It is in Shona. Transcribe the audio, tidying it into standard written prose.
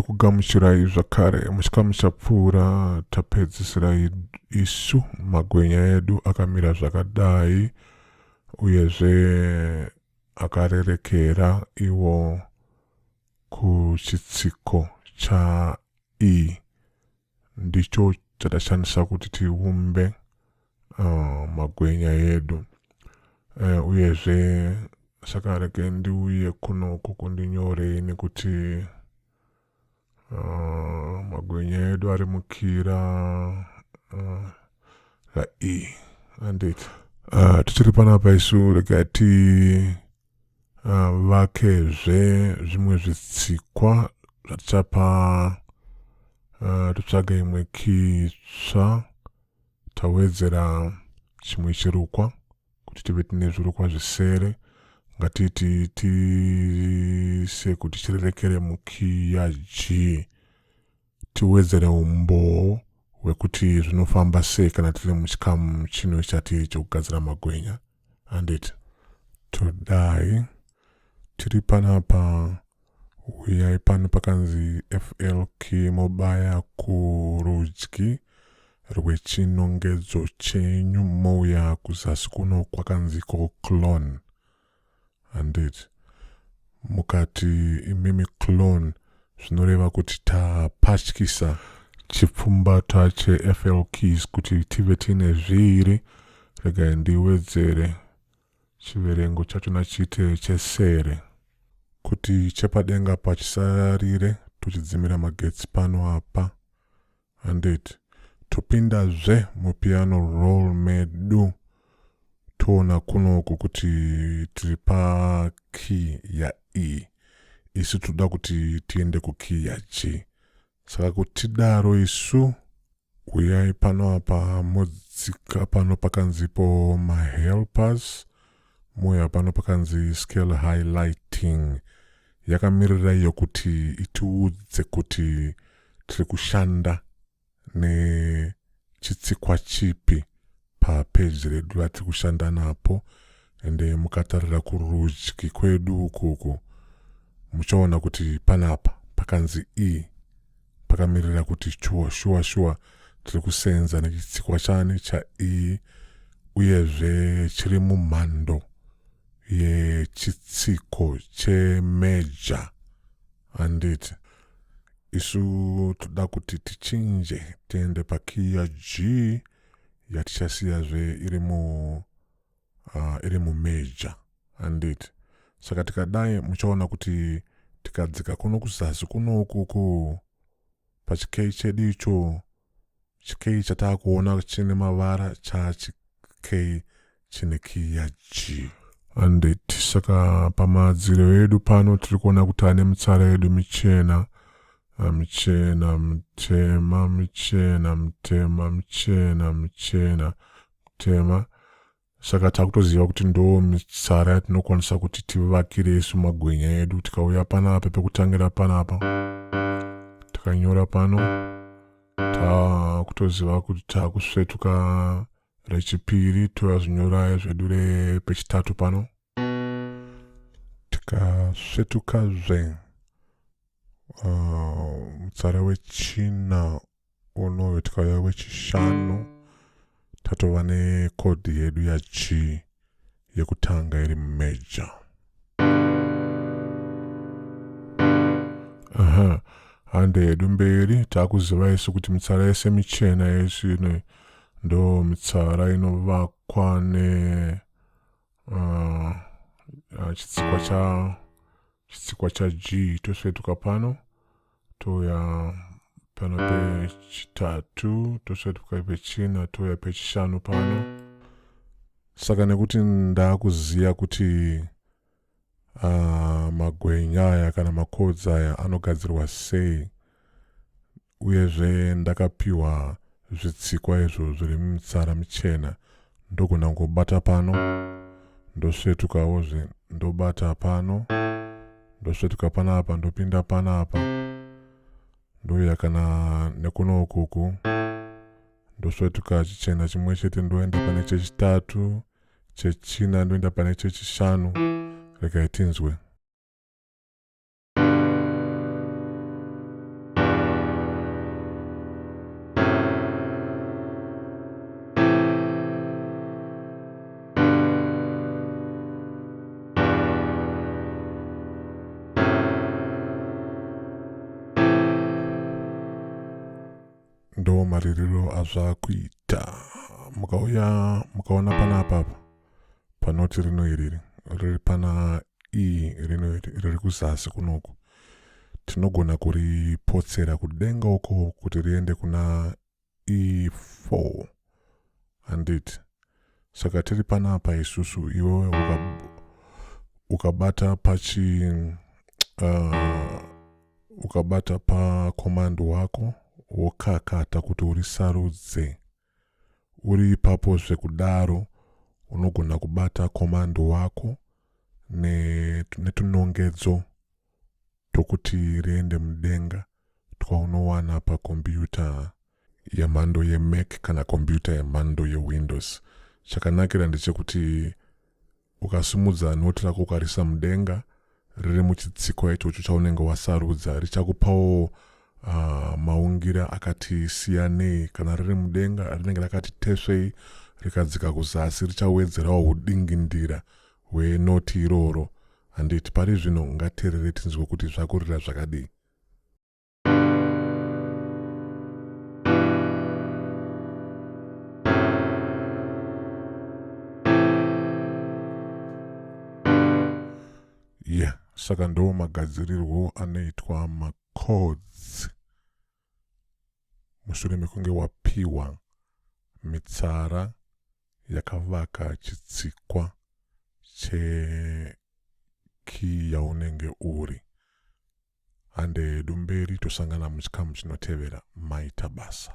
takugamuchirai zvakare muchikamu chapfuura tapedzisira isu magwenya edu akamira zvakadai uyezve akarerekera iwo kuchitsiko cha ndicho chatashandisa kuti tiumbe magwenya edu uyezve saka reke ndiuye kunoku kundinyorei nekuti magwenya edu ari mukira la anditi tichiri panapa isu rega vakezve zvimwe zvitsikwa zvatichapa titsvage imwe kitsva tawedzera chimwe chirukwa kuti tive tine zvirukwa zvisere ngatiti tise kuti chirerekere mukiya G tiwedzere umboo hwekuti zvinofamba sei kana tiri muchikamu chino chati chokugadzira magwenya anditi todai tiri panapa uyai pano pakanzi FL key mobaya kurudyi rwechinongedzo chenyu mouya kuzasi kuno kwakanzi clone anditi mukati imimi clone zvinoreva kuti tapatyisa chipfumbata che-FL keys kuti tive tine zviri. Rega ndiwedzere chiverengo chachona chiite chesere kuti chepadenga pachisarire tuchidzimira magetsi pano apa anditi topindazve mupiano roll medu toona kunoku kuti tiri pa key ya isu toda kuti tiende ku key ya G. Saka kuti tidaro isu uyai pano apa modzika pano pakanzipo mahelpers moya pano pakanzi scale highlighting yakamirira iyo kuti itiudze kuti tiri kushanda nechitsikwa chipi papeji redu ratiri kushanda napo ende mukatarira kurudyi kwedu ukuku muchaona kuti panapa pakanzi pakamirira kuti shuwa tiri kusenza nechitsikwa chani cha uyezve chiri mumhando yechitsiko chemeja anditi isu toda kuti tichinje tiende pakey ya G yatichasiyazve iri mumeja anditi saka tikadai muchaona kuti tikadzika kuno kuzasi kuno ukuku pachikei chedu icho chikei chataakuona chine mavara chachikei chine key ya G anditi saka pamadziro edu pano tiri kuona kuti ane mitsara yedu michena michena mutema michena mutema michena michena mutema saka takutoziva kuti ndo mitsara yatinokwanisa kuti tivakire isu magwenya edu. Tikauya panapa pekutangira panapa takanyora pano takutoziva kuti takusvetuka rechipiri toyazvinyora zvedu repechitatu pano tikasvetukazve mutsara wechina unoyo tikauya wechishanu tatova nekodhi yedu ya G yekutanga iri mumeja. Hande yedu mberi takuziva isu kuti mitsara yese michena yesu ino ndo mitsara inovakwa ne chitsikwa cha G. Tosvetuka pano toya pano pechitatu tosvetuka pechina toya pechishanu pano. Saka nekuti ndakuziya kuti magwenya aya kana chords aya anogadzirwa sei uyezve ndakapiwa zvitsikwa izvo zviri mumitsara michena ndogona ngobata pano ndosvetukawozve ndobata pano ndosvetuka panapa ndopinda panapa ndoya kana nekuno ukuku ndosvetuka chichena chimwe chete ndoenda pane chechitatu chechina ndoenda pane chechishanu. Rega tinzwe ndo maririro azvakuita. Mukaona panapa panoti rino iri riri pana rino riri kuzasi kunoku, tinogona kuripotsera kudenga uko kuti riende kuna E4 handiti. Saka tiri panapa isusu, iwe ukabata ukabata pa command wako wokakata kuti urisarudze. Uri ipapo zvekudaro unogona kubata command wako netunongedzo tokuti riende mudenga twaunowana pakombiyuta yemhando yeMac kana kombiyuta yemhando yeWindows. Chakanakira ndechekuti ukasimudza noti rako ukarisa mudenga riri muchitsiko ichocho chaunenge wasarudza, richakupawo maungira akati siyanei. Kana riri mudenga rinenge rakati tesvei, rikadzika kuzasi richawedzerawo hudingindira hwenoti iroro. Handiti pari zvino ngateerere tinzwe kuti zvakurira zvakadii. Saka ndo magadzirirwo anoitwa chords mushure mekunge wapiwa mitsara yakavaka chitsikwa cheki yaunenge uri. Hande dumberi tosangana muchikamu chinotevera. Maita basa.